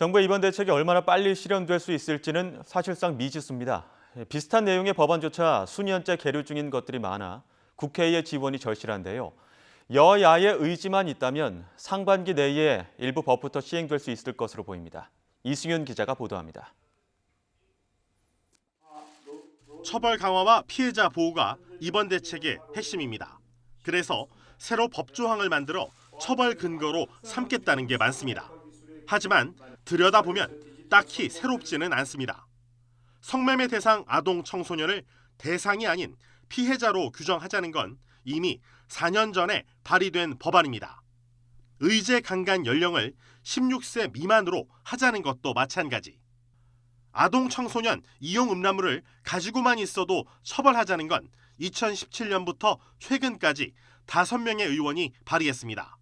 정부의 이번 대책이 얼마나 빨리 실현될 수 있을지는 사실상 미지수입니다. 비슷한 내용의 법안조차 수년째 계류 중인 것들이 많아 국회의 지원이 절실한데요. 여야의 의지만 있다면 상반기 내에 일부 법부터 시행될 수 있을 것으로 보입니다. 이승윤 기자가 보도합니다. 처벌 강화와 피해자 보호가 이번 대책의 핵심입니다. 그래서 새로 법 조항을 만들어 처벌 근거로 삼겠다는 게 많습니다. 하지만 들여다보면 딱히 새롭지는 않습니다. 성매매 대상 아동 청소년을 대상이 아닌 피해자로 규정하자는 건 이미 4년 전에 발의된 법안입니다. 의제 강간 연령을 16세 미만으로 하자는 것도 마찬가지. 아동 청소년 이용 음란물을 가지고만 있어도 처벌하자는 건 2017년부터 최근까지 5명의 의원이 발의했습니다.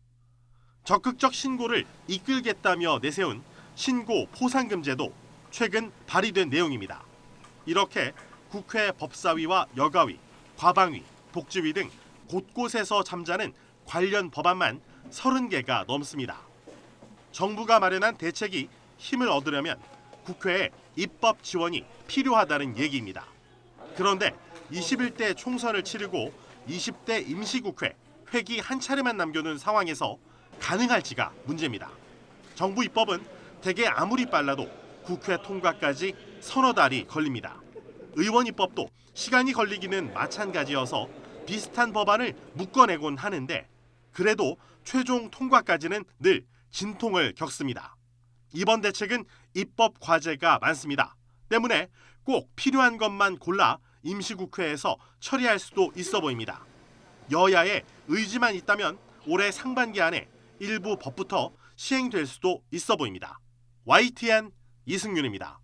적극적 신고를 이끌겠다며 내세운 신고 포상금제도 최근 발의된 내용입니다. 이렇게 국회 법사위와 여가위, 과방위, 복지위 등 곳곳에서 잠자는 관련 법안만 30개가 넘습니다. 정부가 마련한 대책이 힘을 얻으려면 국회에 입법 지원이 필요하다는 얘기입니다. 그런데 21대 총선을 치르고 20대 임시국회 회기 한 차례만 남겨둔 상황에서 가능할지가 문제입니다. 정부 입법은 대개 아무리 빨라도 국회 통과까지 서너 달이 걸립니다. 의원 입법도 시간이 걸리기는 마찬가지여서 비슷한 법안을 묶어내곤 하는데 그래도 최종 통과까지는 늘 진통을 겪습니다. 이번 대책은 입법 과제가 많습니다. 때문에 꼭 필요한 것만 골라 임시국회에서 처리할 수도 있어 보입니다. 여야의 의지만 있다면 올해 상반기 안에 일부 법부터 시행될 수도 있어 보입니다. YTN 이승윤입니다.